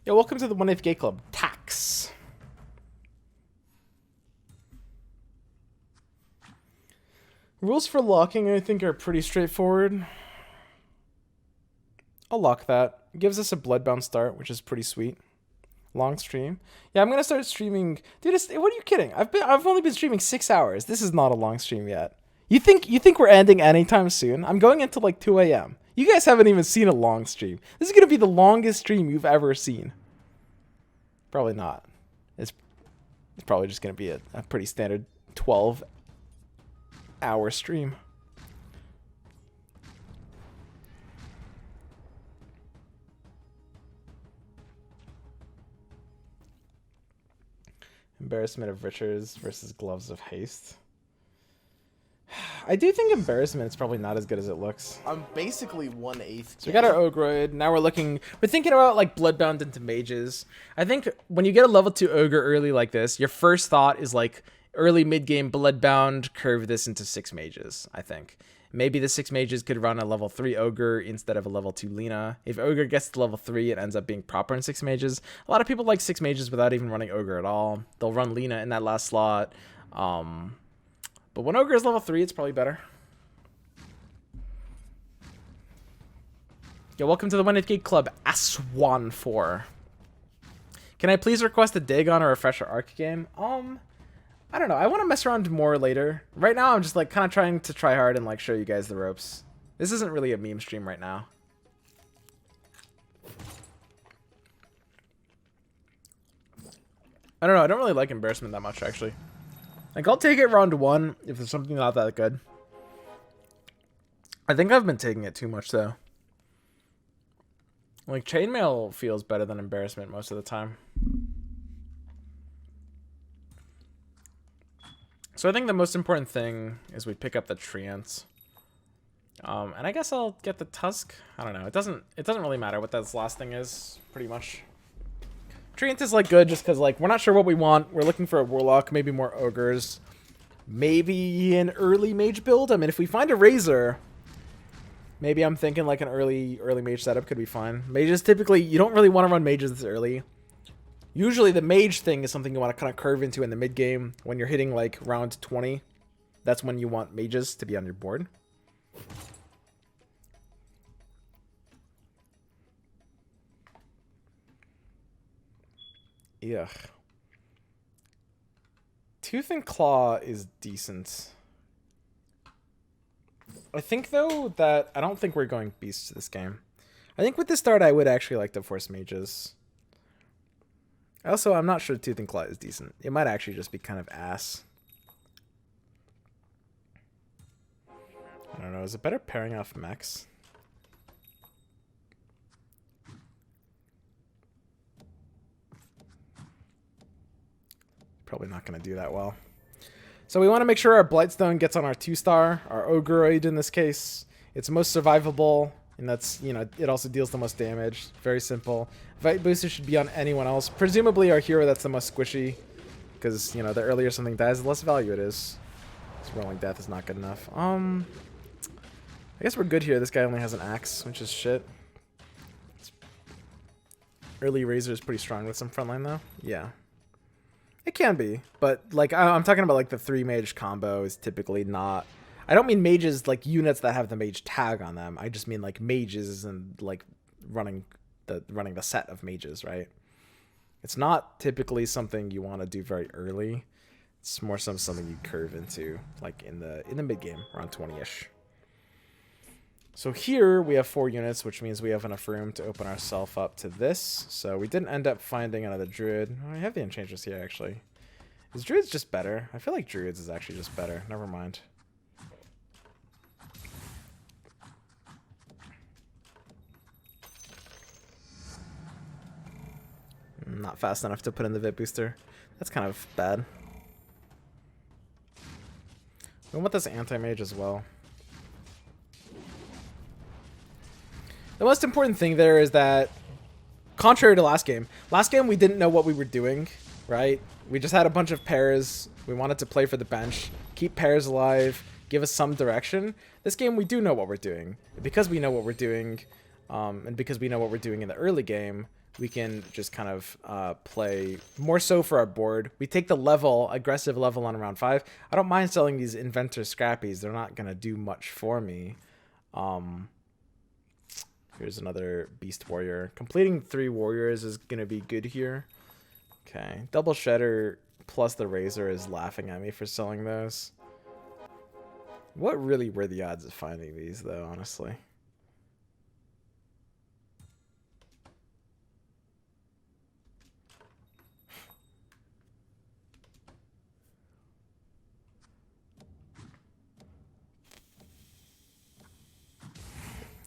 Yeah, welcome to the 1/8 Gay Club. Tax. Rules for locking, I think, are pretty straightforward. I'll lock that. It gives us a bloodbound start, which is pretty sweet. Long stream. Yeah, I'm gonna start streaming. Dude, what are you kidding? I've only been streaming 6 hours. This is not a long stream yet. You think we're ending anytime soon? I'm going into like 2 a.m. You guys haven't even seen a long stream. This is gonna be the longest stream you've ever seen. Probably not. It's probably just gonna be a pretty standard 12-hour stream. Embarrassment of riches versus gloves of haste. I do think embarrassment is probably not as good as it looks. I'm basically 1/8. So we got our Ogroid. Now we're thinking about like bloodbound into mages. I think when you get a level 2 ogre early like this, your first thought is like early mid game bloodbound, curve this into 6 mages. I think maybe the 6 mages could run a level 3 ogre instead of a level 2 Lina. If ogre gets to level 3, it ends up being proper in 6 mages. A lot of people like 6 mages without even running ogre at all. They'll run Lina in that last slot. But when ogre is level 3, it's probably better. Yo, welcome to the 1/8 Gay Club, Aswan 4. Can I please request a Dagon or a Refresher Arc game? I don't know. I want to mess around more later. Right now, I'm just like kind of trying to try hard and like show you guys the ropes. This isn't really a meme stream right now. I don't know. I don't really like embarrassment that much, actually. Like, I'll take it round 1 if there's something not that good. I think I've been taking it too much, though. Like, chainmail feels better than embarrassment most of the time. So I think the most important thing is we pick up the Treants. And I guess I'll get the Tusk. I don't know. It doesn't really matter what that last thing is, pretty much. Treant is like good just because like we're not sure what we want. We're looking for a Warlock, maybe more Ogres. Maybe an early mage build. I mean, if we find a Razor, maybe I'm thinking like an early mage setup could be fine. Mages typically, you don't really want to run mages this early. Usually the mage thing is something you want to kind of curve into in the mid game when you're hitting like round 20. That's when you want mages to be on your board. Ugh. Tooth and Claw is decent. I think, though, that I don't think we're going beasts this game. I think with this start, I would actually like to force mages. Also, I'm not sure Tooth and Claw is decent. It might actually just be kind of ass. I don't know. Is it better pairing off mechs? Probably not going to do that well. So we want to make sure our Blightstone gets on our 2-star, our Ogroid in this case. It's most survivable, and that's, you know, it also deals the most damage. Very simple. Fight Booster should be on anyone else. Presumably our hero that's the most squishy, because, you know, the earlier something dies, the less value it is. So rolling death is not good enough. I guess we're good here. This guy only has an axe, which is shit. Early Razor is pretty strong with some frontline, though. Yeah. It can be, but like I'm talking about like the 3 mage combo is typically not. I don't mean mages like units that have the mage tag on them. I just mean like mages and like running the set of mages, right? It's not typically something you want to do very early. It's more something you curve into like in the mid game around 20ish. So here we have 4 units, which means we have enough room to open ourselves up to this. So we didn't end up finding another Druid. Oh, I have the Enchantress here, actually. Is Druids just better? I feel like Druids is actually just better. Never mind. Not fast enough to put in the Vit Booster. That's kind of bad. We want this Anti-Mage as well. The most important thing there is that, contrary to last game we didn't know what we were doing, right? We just had a bunch of pairs. We wanted to play for the bench, keep pairs alive, give us some direction. This game, we do know what we're doing. Because we know what we're doing, and because we know what we're doing in the early game, we can just kind of play more so for our board. We take the level, aggressive level on round 5. I don't mind selling these Inventor Scrappies. They're not going to do much for me. Here's another Beast Warrior. Completing 3 Warriors is going to be good here. Okay. Double Shredder plus the Razor is laughing at me for selling those. What really were the odds of finding these, though, honestly?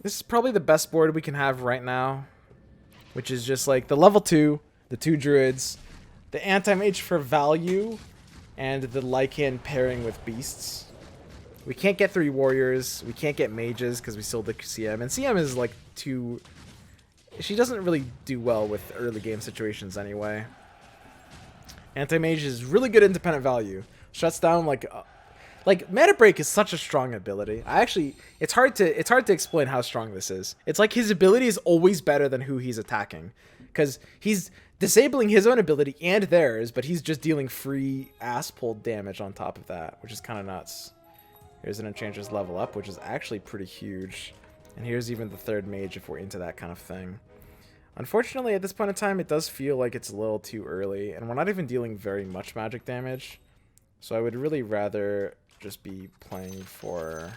This is probably the best board we can have right now, which is just like the level 2, the 2 druids, the anti-mage for value, and the Lycan pairing with beasts. We can't get 3 warriors, we can't get mages because we still the CM, and CM is like too... She doesn't really do well with early game situations anyway. Anti-mage is really good independent value. Shuts down like Mana Break is such a strong ability. It's hard to explain how strong this is. It's like his ability is always better than who he's attacking, because he's disabling his own ability and theirs, but he's just dealing free ass pulled damage on top of that, which is kind of nuts. Here's an Enchantress level up, which is actually pretty huge, and here's even the 3rd mage if we're into that kind of thing. Unfortunately, at this point in time, it does feel like it's a little too early, and we're not even dealing very much magic damage, so I would really rather just be playing for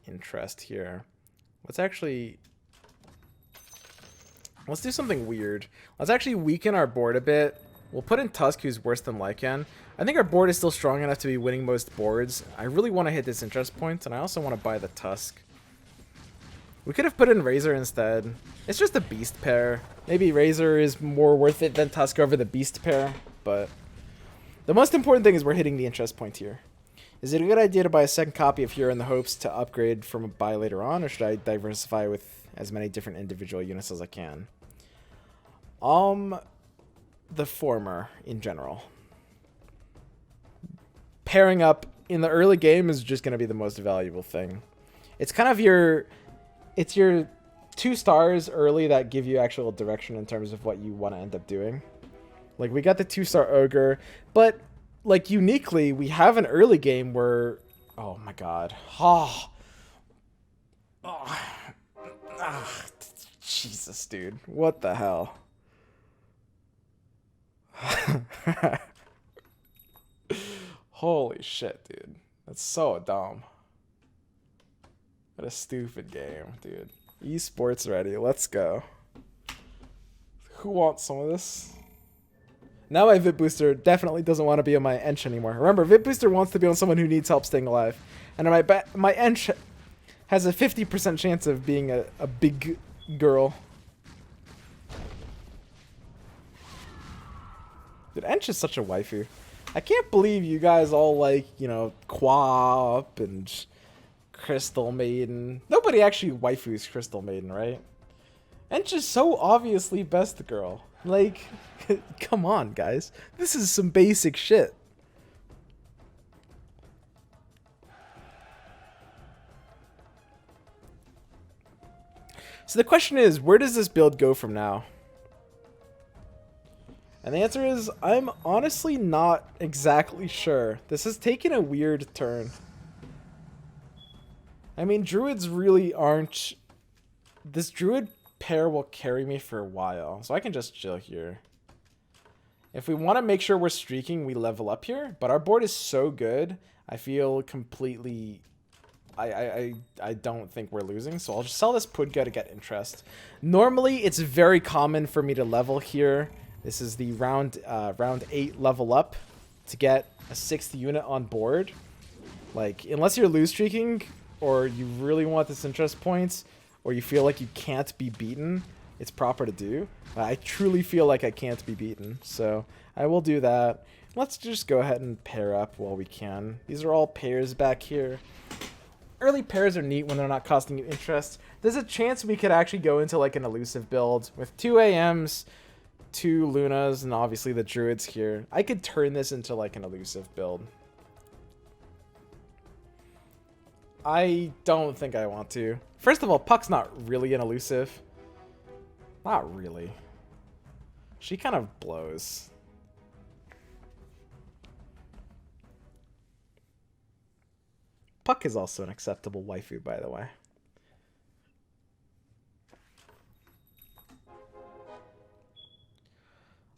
interest here. Let's do something weird. Let's actually weaken our board a bit. We'll put in Tusk, who's worse than Lycan. I think our board is still strong enough to be winning most boards. I really want to hit this interest point, and I also want to buy the Tusk. We could have put in Razor instead. It's just a Beast pair. Maybe Razor is more worth it than Tusk over the Beast pair, but the most important thing is we're hitting the interest point here. Is it a good idea to buy a 2nd copy of Hero in the hopes to upgrade from a buy later on, or should I diversify with as many different individual units as I can? The former in general. Pairing up in the early game is just going to be the most valuable thing. It's kind of your 2 stars early that give you actual direction in terms of what you want to end up doing. Like, we got the 2-star Ogre, but, like, uniquely, we have an early game where... Oh, my God. Jesus, dude. What the hell? Holy shit, dude. That's so dumb. What a stupid game, dude. Esports ready. Let's go. Who wants some of this? Now my Vip Booster definitely doesn't want to be on my Ench anymore. Remember, Vip Booster wants to be on someone who needs help staying alive. And my Ench has a 50% chance of being a big girl. Dude, Ench is such a waifu. I can't believe you guys all like, you know, Quap and Crystal Maiden. Nobody actually waifus Crystal Maiden, right? Ench is so obviously best girl. Like, come on, guys. This is some basic shit. So the question is, where does this build go from now? And the answer is, I'm honestly not exactly sure. This has taken a weird turn. I mean, druids really aren't... This druid pair will carry me for a while, so I can just chill here. If we want to make sure we're streaking, we level up here, but our board is so good, I feel completely... I don't think we're losing, so I'll just sell this Pudga to get interest. Normally, it's very common for me to level here. This is the round 8 level up to get a 6th unit on board. Like, unless you're lose streaking, or you really want this interest points, or you feel like you can't be beaten, it's proper to do. I truly feel like I can't be beaten, so I will do that. Let's just go ahead and pair up while we can. These are all pairs back here. Early pairs are neat when they're not costing you interest. There's a chance we could actually go into like an elusive build with 2 AMs, 2 Lunas, and obviously the druids here. I could turn this into like an elusive build. I don't think I want to. First of all, Puck's not really an elusive. Not really. She kind of blows. Puck is also an acceptable waifu, by the way.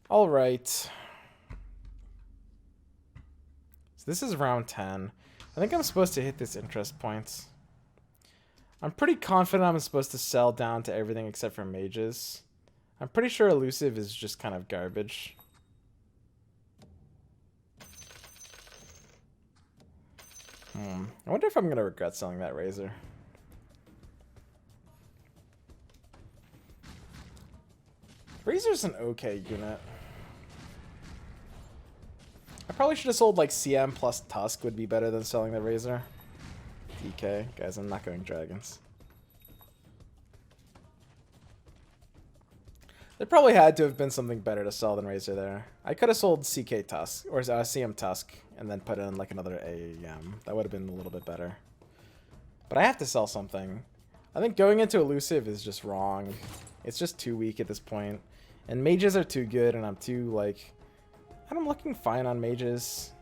All right. So this is round 10. I think I'm supposed to hit this interest points. I'm pretty confident I'm supposed to sell down to everything except for mages. I'm pretty sure Elusive is just kind of garbage. I wonder if I'm going to regret selling that Razor. Razor's an okay unit. I probably should have sold like CM plus Tusk would be better than selling the Razor. DK. Guys, I'm not going dragons. There probably had to have been something better to sell than Razor there. I could have sold CK Tusk, or CM Tusk, and then put in like another AAM. That would have been a little bit better. But I have to sell something. I think going into Elusive is just wrong. It's just too weak at this point. And mages are too good, and I'm too, like... I'm looking fine on mages.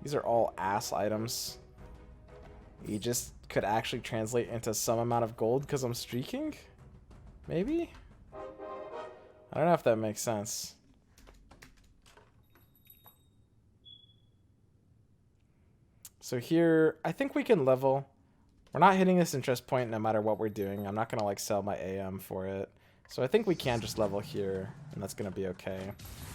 These are all ass items. You just could actually translate into some amount of gold because I'm streaking? Maybe? I don't know if that makes sense. So here, I think we can level. We're not hitting this interest point no matter what we're doing. I'm not going to like sell my AM for it. So I think we can just level here, and that's going to be okay.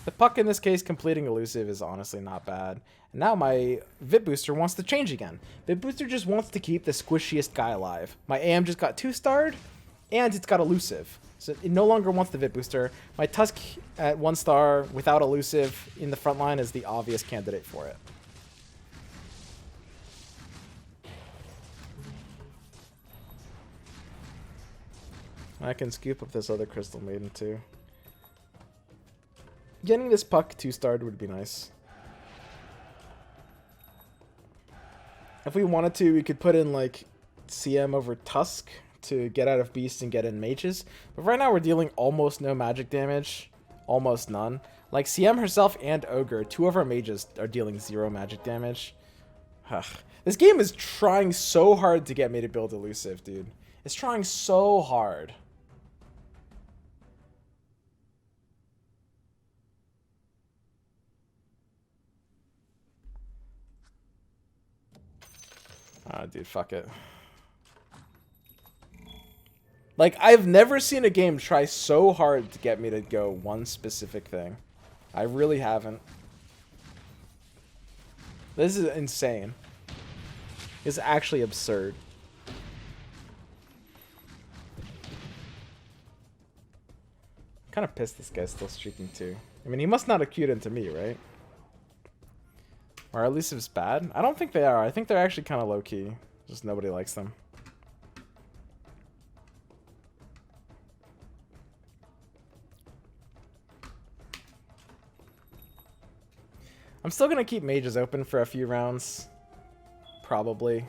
The puck in this case completing Elusive is honestly not bad. And now my VIP booster wants to change again. VIP booster just wants to keep the squishiest guy alive. My AM just got 2-starred, and it's got Elusive. So it no longer wants the VIP booster. My Tusk at 1 star without Elusive in the front line is the obvious candidate for it. I can scoop up this other Crystal Maiden too. Getting this puck 2-starred would be nice. If we wanted to, we could put in like CM over Tusk to get out of Beast and get in mages. But right now we're dealing almost no magic damage. Almost none. Like CM herself and Ogre, 2 of our mages are dealing 0 magic damage. This game is trying so hard to get me to build Elusive, dude. It's trying so hard. Ah, dude, fuck it. Like, I've never seen a game try so hard to get me to go one specific thing. I really haven't. This is insane. It's actually absurd. I'm kind of pissed this guy's still streaking too. I mean, he must not have queued into me, right? Are Elusives bad? I don't think they are. I think they're actually kind of low-key. Just nobody likes them. I'm still going to keep mages open for a few rounds. Probably.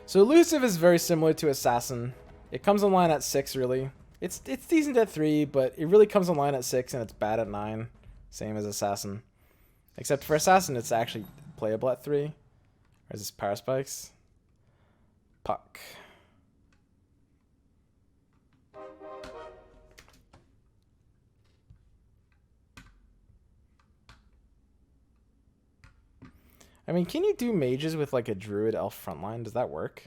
So Elusive is very similar to Assassin. It comes online at 6, really. It's decent at 3, but it really comes online at 6 and it's bad at 9. Same as Assassin. Except for Assassin, it's actually playable at 3. Or is this Power Spikes? Puck. I mean, can you do mages with like a druid elf frontline? Does that work?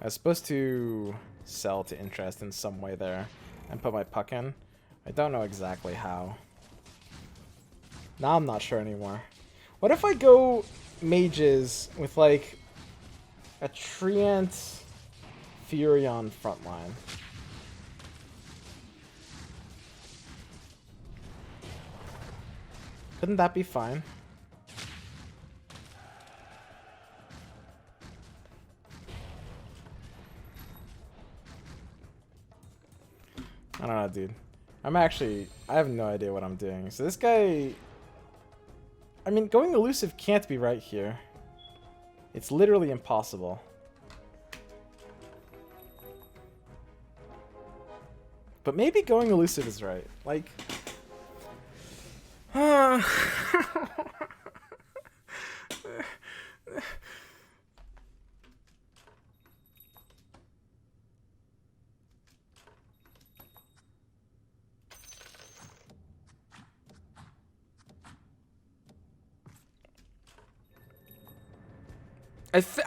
I was supposed to sell to interest in some way there and put my puck in. I don't know exactly how. Now I'm not sure anymore. What if I go mages with like a Treant Furion frontline? Couldn't that be fine? I don't know, dude. I have no idea what I'm doing. So this guy I mean, going elusive can't be right here. It's literally impossible. But maybe going elusive is right. Like...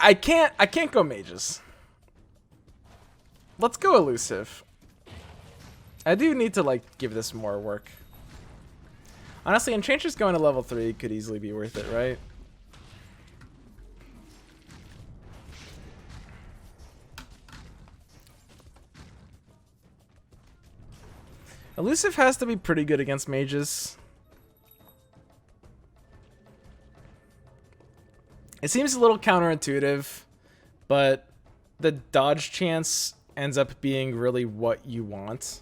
I can't go mages. Let's go elusive. I do need to like give this more work. Honestly, Enchantress going to level 3 could easily be worth it, right? Elusive has to be pretty good against mages. It seems a little counterintuitive, but the dodge chance ends up being really what you want.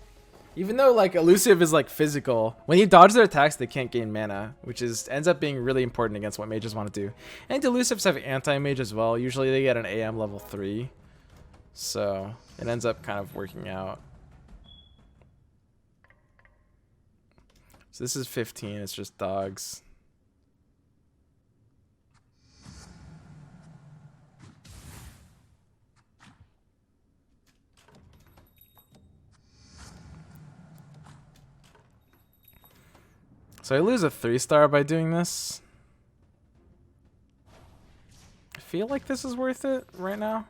Even though like elusive is like physical, when you dodge their attacks, they can't gain mana, which ends up being really important against what mages want to do. And elusives have anti-mage as well. Usually they get an AM level 3, so it ends up kind of working out. So this is 15. It's just dogs. So I lose a 3-star by doing this. I feel like this is worth it right now.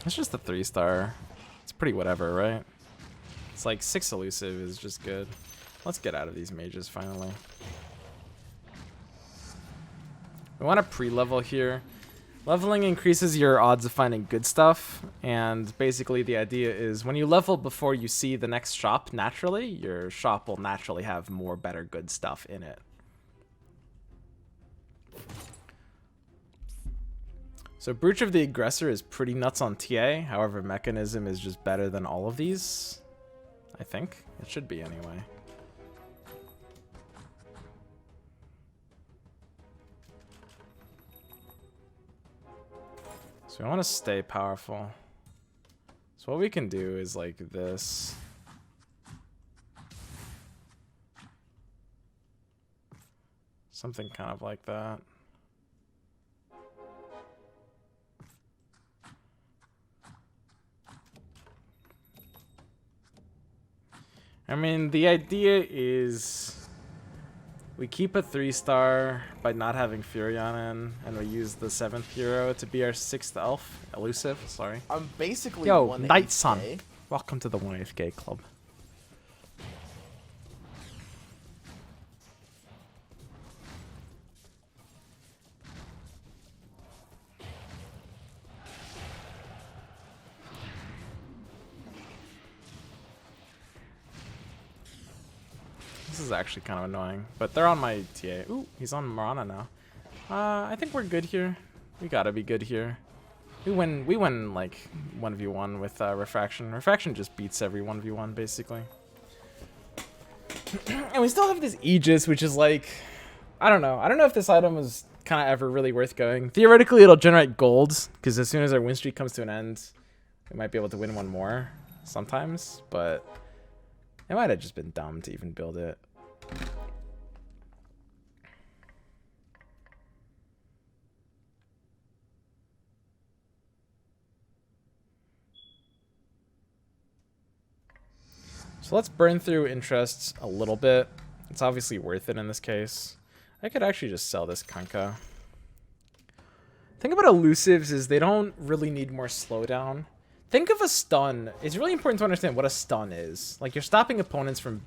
It's just a 3-star. It's pretty whatever, right? It's like 6 elusive is just good. Let's get out of these mages finally. We want to pre-level here. Leveling increases your odds of finding good stuff, and basically the idea is when you level before you see the next shop naturally, your shop will naturally have more better good stuff in it. So Brooch of the Aggressor is pretty nuts on TA, however Mechanism is just better than all of these. I think. It should be anyway. So we want to stay powerful. So what we can do is like this. Something kind of like that. I mean, the idea is we keep a 3-star by not having Furion in, and we use the 7th hero to be our 6th elf. Elusive, sorry. I'm basically Yo, 1/8 Night Sun. gay. Welcome to the 1/8 gay club. This is actually kind of annoying, but they're on my TA. Ooh, he's on Marana now. I think we're good here. We gotta be good here. We win like 1v1 with Refraction. Refraction just beats every 1v1 basically. And we still have this Aegis, which is like, I don't know. I don't know if this item is kind of ever really worth going. Theoretically, it'll generate gold, because as soon as our win streak comes to an end, we might be able to win one more sometimes, but it might have just been dumb to even build it. So let's burn through interests a little bit. It's obviously worth it in this case. I could actually just sell this Kanka. Thing about elusives is they don't really need more slowdown. Think of a stun. It's really important to understand what a stun is. Like, you're stopping opponents from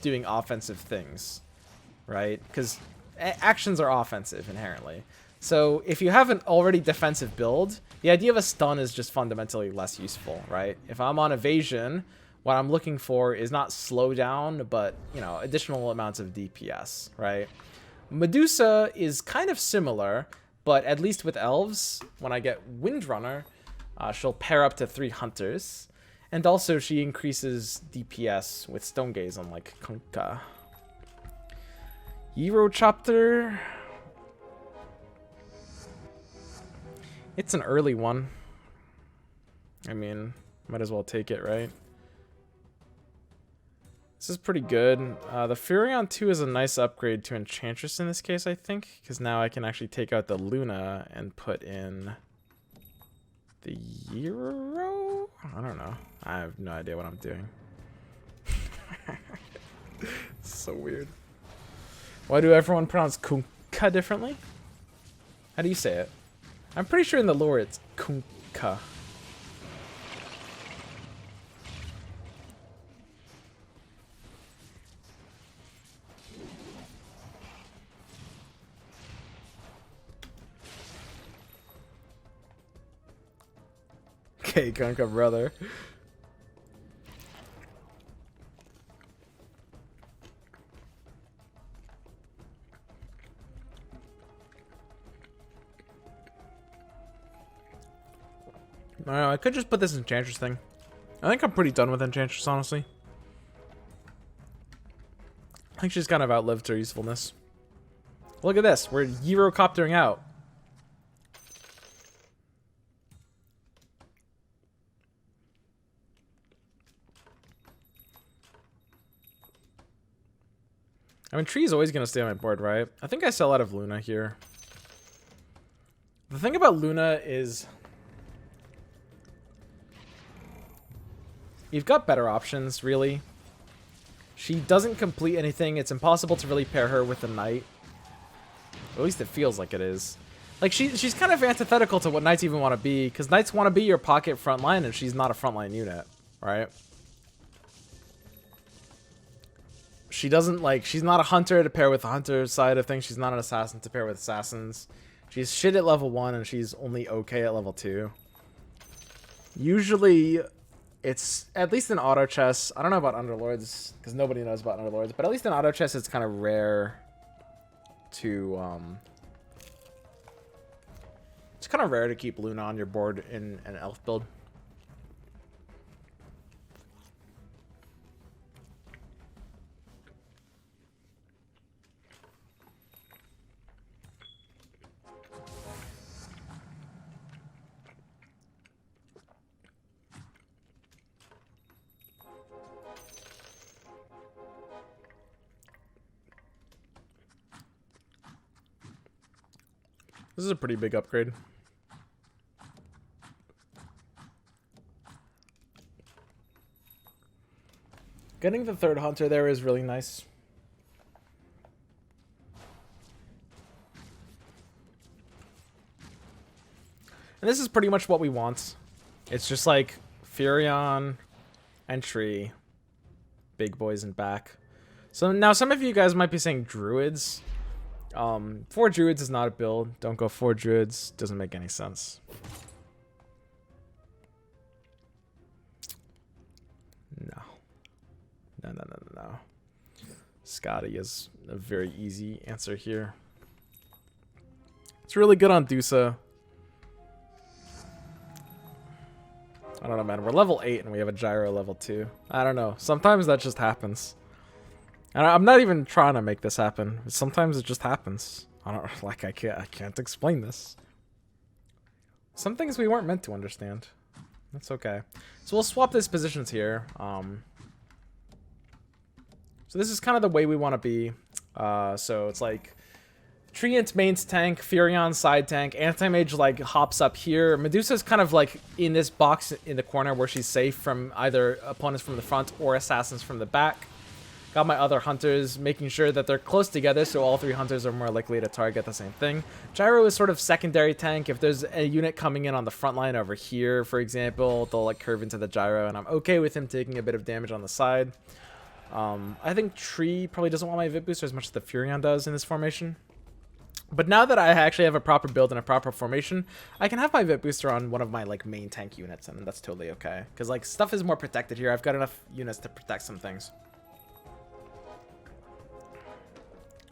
doing offensive things, right? Because actions are offensive inherently. So if you have an already defensive build, the idea of a stun is just fundamentally less useful, right? If I'm on evasion, what I'm looking for is not slow down, but, you know, additional amounts of DPS, right? Medusa is kind of similar, but at least with elves, when I get Windrunner, she'll pair up to 3 hunters. And also she increases DPS with Stone Gaze, unlike Kunkka. Eurochopter. It's an early one. I mean, might as well take it, right? This is pretty good. The Furion 2 is a nice upgrade to Enchantress in this case, I think. Because now I can actually take out the Luna and put in the Euro? I don't know. I have no idea what I'm doing. It's so weird. Why do everyone pronounce Kunkka differently? How do you say it? I'm pretty sure in the lore it's Kunkka. Okay, Kunkka brother. I don't know, I could just put this Enchantress thing. I think I'm pretty done with Enchantress, honestly. I think she's kind of outlived her usefulness. Look at this, we're Eurocoptering out. I mean, Tree is always going to stay on my board, right? I think I sell out of Luna here. The thing about Luna is you've got better options, really. She doesn't complete anything. It's impossible to really pair her with a Knight. At least it feels like it is. Like, she's kind of antithetical to what Knights even want to be, because Knights want to be your pocket frontline, and she's not a frontline unit, right? She doesn't, like, she's not a hunter to pair with the hunter side of things. She's not an assassin to pair with assassins. She's shit at level 1, and she's only okay at level 2. Usually, it's, at least in auto chess, I don't know about Underlords, because nobody knows about Underlords, but at least in auto chess, it's kind of rare to, it's kind of rare to keep Luna on your board in an elf build. This is a pretty big upgrade. Getting the third hunter there is really nice. And this is pretty much what we want. It's just like Furion and Tree. Big boys and back. So now some of you guys might be saying Druids. 4 Druids is not a build. Don't go 4 Druids. Doesn't make any sense. No. No. Scotty is a very easy answer here. It's really good on Dusa. I don't know, man. We're level 8 and we have a gyro level 2. I don't know. Sometimes that just happens. And I'm not even trying to make this happen. Sometimes it just happens. I don't like I can't explain this. Some things we weren't meant to understand. That's okay. So we'll swap these positions here. So this is kind of the way we want to be. So it's like Treant mains tank, Furion side tank, Anti-Mage like hops up here. Medusa's kind of like in this box in the corner where she's safe from either opponents from the front or assassins from the back. Got my other hunters, making sure that they're close together so all 3 hunters are more likely to target the same thing. Gyro is sort of secondary tank. If there's a unit coming in on the front line over here, for example, they'll like curve into the Gyro, and I'm okay with him taking a bit of damage on the side. I think Tree probably doesn't want my Vip Booster as much as the Furion does in this formation. But now that I actually have a proper build and a proper formation, I can have my Vip Booster on one of my like main tank units, and that's totally okay. Because like stuff is more protected here. I've got enough units to protect some things.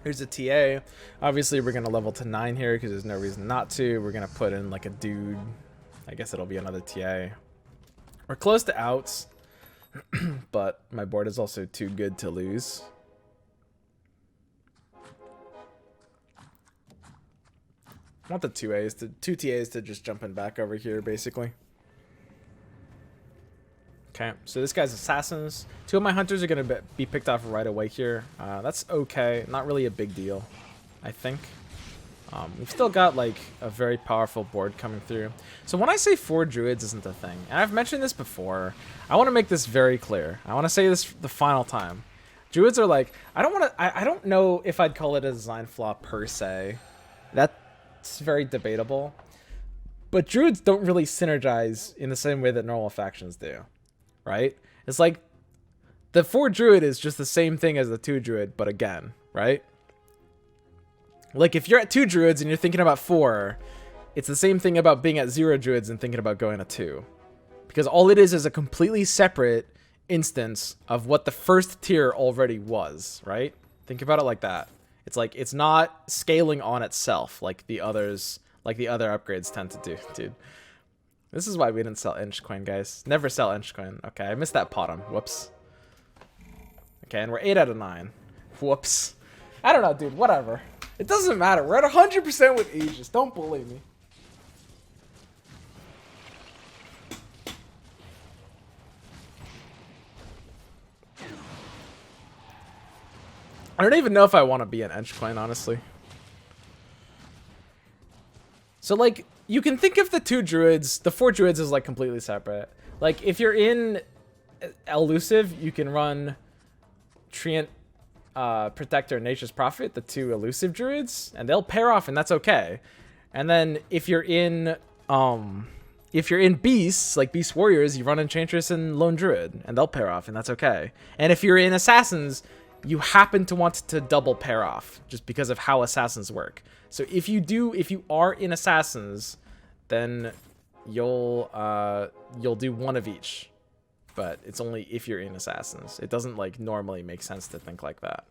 Here's a TA. Obviously, we're going to level to 9 here because there's no reason not to. We're going to put in like a dude. I guess it'll be another TA. We're close to outs, but my board is also too good to lose. I want the two TAs to just jump in back over here, basically. Okay, so this guy's assassins. 2 of my hunters are going to be picked off right away here. That's okay. Not really a big deal, I think. We've still got, like, a very powerful board coming through. So when I say 4 druids isn't a thing, and I've mentioned this before, I want to make this very clear. I want to say this the final time. Druids are like, I don't know if I'd call it a design flaw per se. That's very debatable. But druids don't really synergize in the same way that normal factions do. Right? It's like the 4 druid is just the same thing as the 2 druid, but again, right? Like if you're at 2 druids and you're thinking about 4, it's the same thing about being at 0 druids and thinking about going to 2. Because all it is a completely separate instance of what the first tier already was, right? Think about it like that. It's like it's not scaling on itself like the others, like the other upgrades tend to do, dude. This is why we didn't sell Inchcoin, guys. Never sell Inchcoin. Okay, I missed that bottom. Whoops. Okay, and we're 8 out of 9. Whoops. I don't know, dude. Whatever. It doesn't matter. We're at 100% with Aegis. Don't bully me. I don't even know if I want to be an Inchcoin, honestly. So, like, you can think of the 2 druids, the 4 druids as, like, completely separate. Like, if you're in Elusive, you can run Treant, Protector, and Nature's Prophet, the 2 Elusive druids, and they'll pair off, and that's okay. And then if you're in Beasts, like Beast Warriors, you run Enchantress and Lone Druid, and they'll pair off, and that's okay. And if you're in Assassins, you happen to want to double pair off, just because of how Assassins work. So if you are in Assassins, then you'll do one of each. But it's only if you're in Assassins. It doesn't like normally make sense to think like that.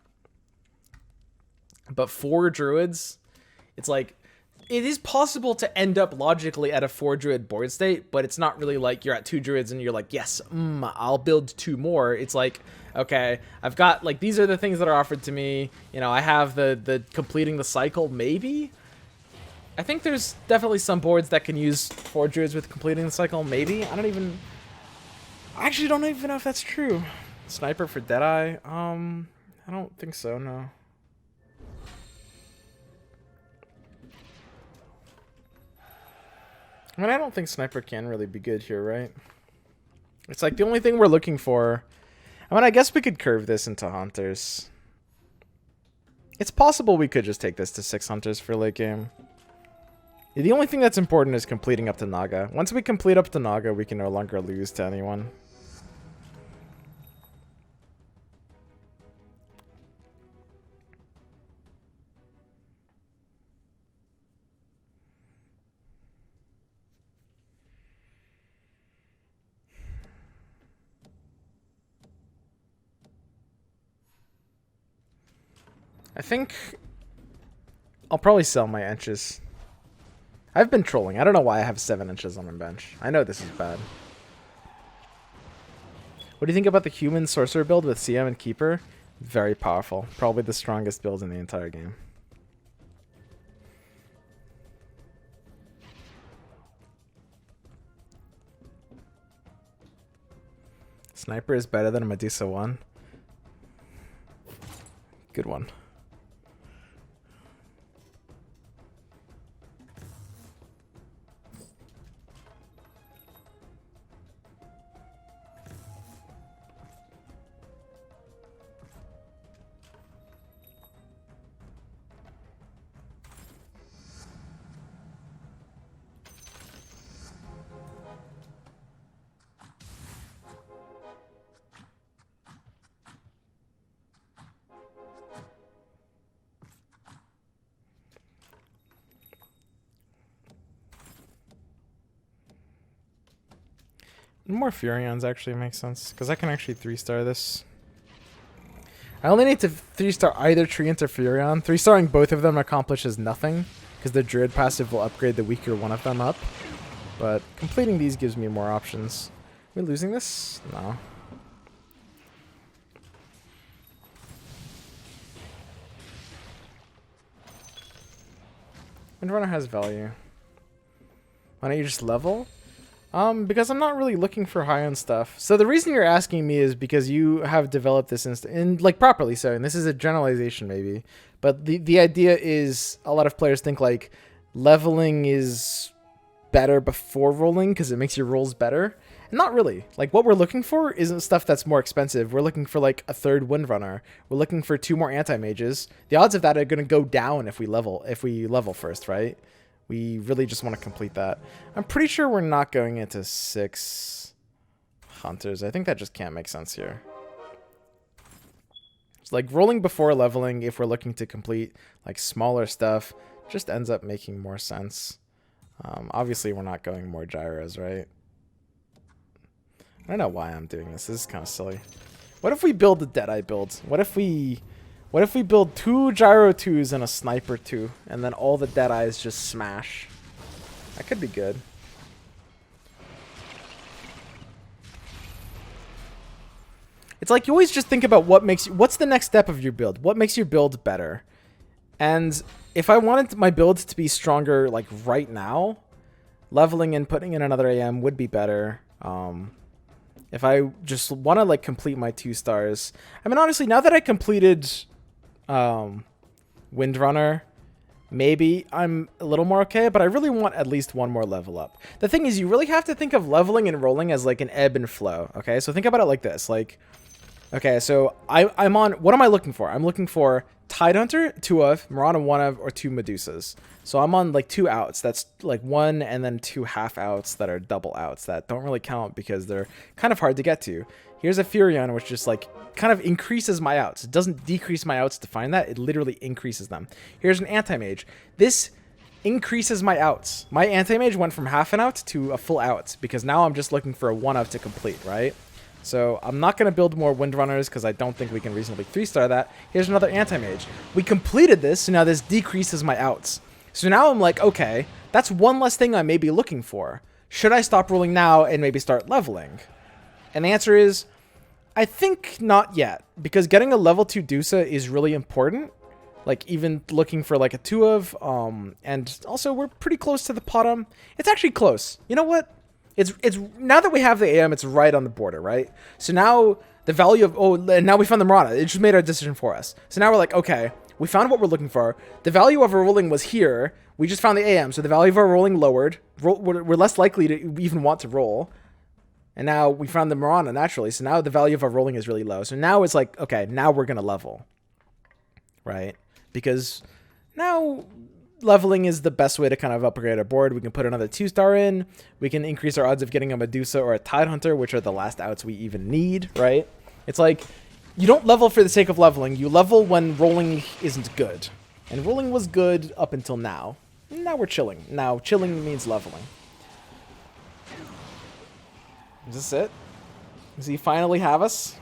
But 4 druids, it's like it is possible to end up logically at a 4 druid board state, but it's not really like you're at 2 druids and you're like, yes, I'll build 2 more. It's like, okay, I've got like these are the things that are offered to me. You know, I have the completing the cycle, maybe. I think there's definitely some boards that can use 4 druids with completing the cycle, maybe. I actually don't even know if that's true. Sniper for Deadeye? I don't think so, no. I mean, I don't think Sniper can really be good here, right? It's like the only thing we're looking for. I mean, I guess we could curve this into Hunters. It's possible we could just take this to 6 Hunters for late game. The only thing that's important is completing up to Naga. Once we complete up to Naga, we can no longer lose to anyone. I think I'll probably sell my inches. I've been trolling. I don't know why I have 7 inches on my bench. I know this is bad. What do you think about the human sorcerer build with CM and Keeper? Very powerful. Probably the strongest build in the entire game. Sniper is better than a Medusa 1. Good one. More Furions actually makes sense, because I can actually 3-star this. I only need to 3-star either Treant or Furion. 3-starring both of them accomplishes nothing, because the Druid passive will upgrade the weaker one of them up. But completing these gives me more options. Are we losing this? No. Windrunner has value. Why don't you just level? Because I'm not really looking for high-end stuff. So the reason you're asking me is because you have developed this and like properly so, and this is a generalization maybe, but the idea is a lot of players think like leveling is better before rolling because it makes your rolls better. And not really. Like what we're looking for isn't stuff that's more expensive. We're looking for like a third Windrunner. We're looking for 2 more anti-mages. The odds of that are going to go down if we level first, right? We really just want to complete that. I'm pretty sure we're not going into 6 hunters. I think that just can't make sense here. It's like rolling before leveling, if we're looking to complete like smaller stuff, just ends up making more sense. Obviously, we're not going more gyros, right? I don't know why I'm doing this. This is kind of silly. What if we build the Deadeye build? What if we build 2 Gyro 2s and a Sniper 2, and then all the Deadeyes just smash? That could be good. It's like you always just think about what's the next step of your build? What makes your build better? And if I wanted my build to be stronger like right now, leveling and putting in another AM would be better. If I just want to like complete my 2 stars. I mean, honestly, now that I completed Windrunner, maybe I'm a little more okay, but I really want at least 1 more level up. The thing is, you really have to think of leveling and rolling as like an ebb and flow, okay? So think about it like this. Like, okay, so I'm on, what am I looking for? I'm looking for Tidehunter, 2 of, Mirana, 1 of, or 2 Medusas. So I'm on like 2 outs. That's like 1 and then 2 half outs that are double outs that don't really count because they're kind of hard to get to. Here's a Furion, which just like kind of increases my outs. It doesn't decrease my outs to find that. It literally increases them. Here's an Anti-Mage. This increases my outs. My Anti-Mage went from half an out to a full out because now I'm just looking for a 1 of to complete, right? So I'm not going to build more Windrunners because I don't think we can reasonably 3-star that. Here's another Anti-Mage. We completed this, so now this decreases my outs. So now I'm like, okay, that's 1 less thing I may be looking for. Should I stop rolling now and maybe start leveling? And the answer is, I think not yet, because getting a level 2 Dusa is really important. Like even looking for like a 2 of, and also we're pretty close to the bottom. It's actually close. You know what? It's now that we have the AM, it's right on the border, right? So now the value of, and now we found the Mirana. It just made our decision for us. So now we're like, okay, we found what we're looking for. The value of our rolling was here. We just found the AM, so the value of our rolling lowered. We're less likely to even want to roll. And now we found the Mirana naturally, so now the value of our rolling is really low. So now it's like, okay, now we're going to level, right? Because now leveling is the best way to kind of upgrade our board. We can put another 2-star in. We can increase our odds of getting a Medusa or a Tidehunter, which are the last outs we even need, right? It's like, you don't level for the sake of leveling. You level when rolling isn't good. And rolling was good up until now. Now we're chilling. Now chilling means leveling. Is this it? Does he finally have us?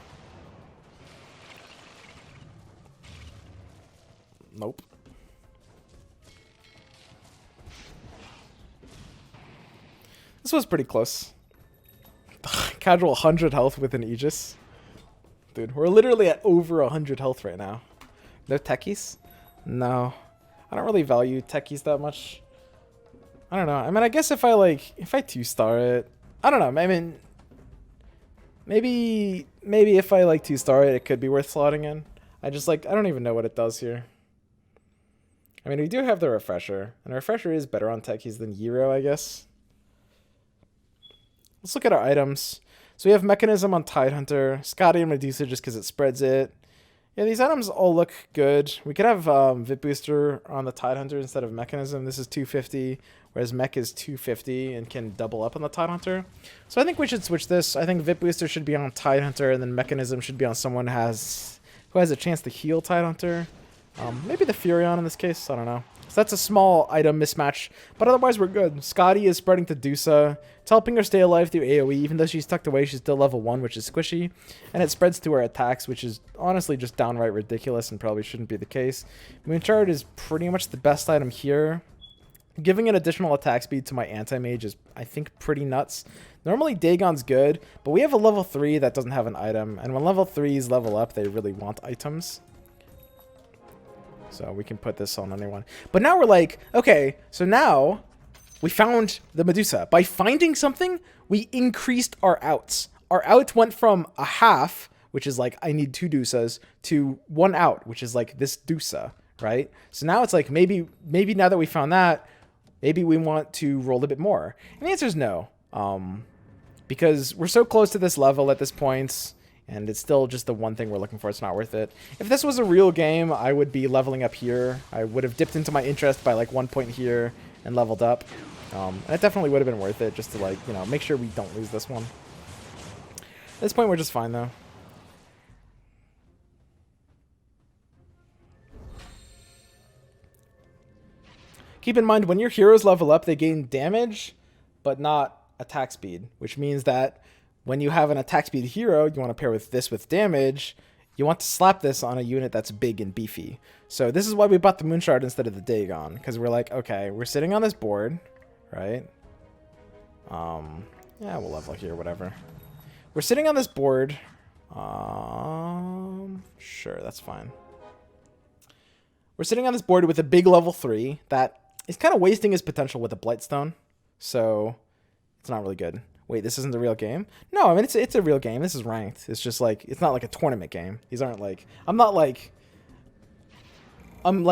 Nope. This was pretty close. Casual 100 health with an Aegis. Dude, we're literally at over 100 health right now. No techies? No. I don't really value techies that much. I don't know. I mean, I guess if I 2-star it, I don't know. I mean, maybe if I 2-star it, it could be worth slotting in. I don't even know what it does here. I mean, we do have the refresher, and refresher is better on techies than Gyro, I guess. Let's look at our items. So we have Mechanism on Tidehunter, Scotty and Medusa just because it spreads it. Yeah, these items all look good. We could have Vip Booster on the Tidehunter instead of Mechanism. This is 250, whereas Mech is 250 and can double up on the Tidehunter. So I think we should switch this. I think Vip Booster should be on Tidehunter, and then Mechanism should be on someone who has a chance to heal Tidehunter. Maybe the Furion in this case. I don't know. So that's a small item mismatch, but otherwise we're good. Scotty is spreading to Dusa. It's helping her stay alive through AoE. Even though she's tucked away, she's still level 1, which is squishy. And it spreads to her attacks, which is honestly just downright ridiculous and probably shouldn't be the case. Moonshard is pretty much the best item here. Giving an additional attack speed to my anti-mage is, I think, pretty nuts. Normally Dagon's good, but we have a level 3 that doesn't have an item. And when level 3s level up, they really want items. So we can put this on anyone. But now we're like, okay, so now we found the Medusa. By finding something, we increased our outs. Our out went from a half, which is like, I need 2 Dusas, to 1 out, which is like this Dusa, right? So now it's like, maybe now that we found that, maybe we want to roll a bit more. And the answer is no. Because we're so close to this level at this point, and it's still just the one thing we're looking for. It's not worth it. If this was a real game, I would be leveling up here. I would have dipped into my interest by like 1 point here and leveled up. And it definitely would have been worth it just to like, you know, make sure we don't lose this one. At this point, we're just fine though. Keep in mind, when your heroes level up, they gain damage, but not attack speed, which means that when you have an attack speed hero, you want to pair with this with damage, you want to slap this on a unit that's big and beefy. So this is why we bought the Moonshard instead of the Dagon, because we're like, okay, we're sitting on this board, right? Yeah, we'll level here, whatever. We're sitting on this board. Sure, that's fine. We're sitting on this board with a big level 3 that is kind of wasting his potential with a Blightstone. So it's not really good. Wait, this isn't the real game? No, I mean, it's a real game. This is ranked. It's just like, it's not like a tournament game. These aren't like, I'm like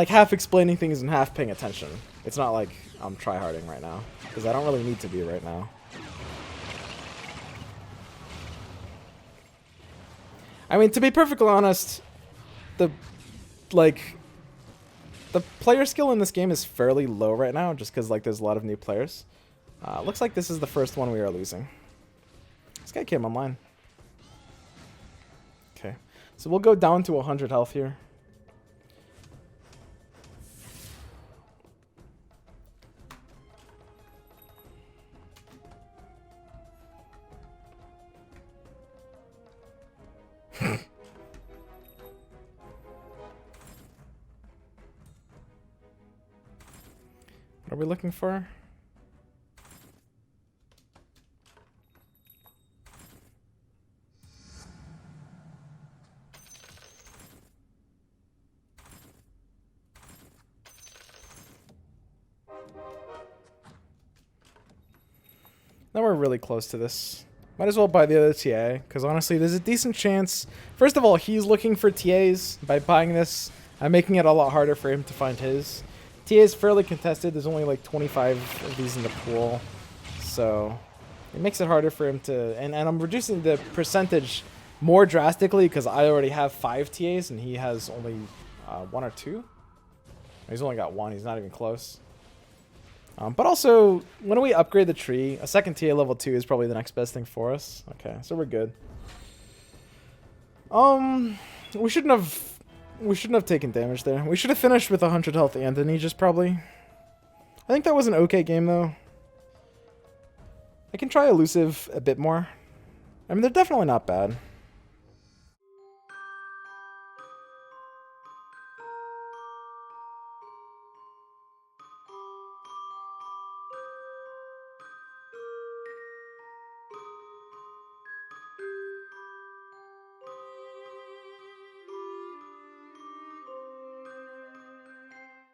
half explaining things and half paying attention. It's not like I'm tryharding right now, because I don't really need to be right now. I mean, to be perfectly honest, the player skill in this game is fairly low right now, just because like there's a lot of new players. Looks like this is the first one we are losing. This guy came online. Okay, so we'll go down to 100 health here. What are we looking for? Now we're really close to this. Might as well buy the other TA, because honestly, there's a decent chance. First of all, he's looking for TAs. By buying this, I'm making it a lot harder for him to find his. TA is fairly contested. There's only like 25 of these in the pool. So it makes it harder for him to... And I'm reducing the percentage more drastically because I already have 5 TAs and he has only 1 or 2. He's only got 1. He's not even close. But also, when we upgrade the tree, a second TA level 2 is probably the next best thing for us. Okay, so we're good. We shouldn't have taken damage there. We should have finished with 100 health Anthony, just probably. I think that was an okay game, though. I can try Elusive a bit more. I mean, they're definitely not bad.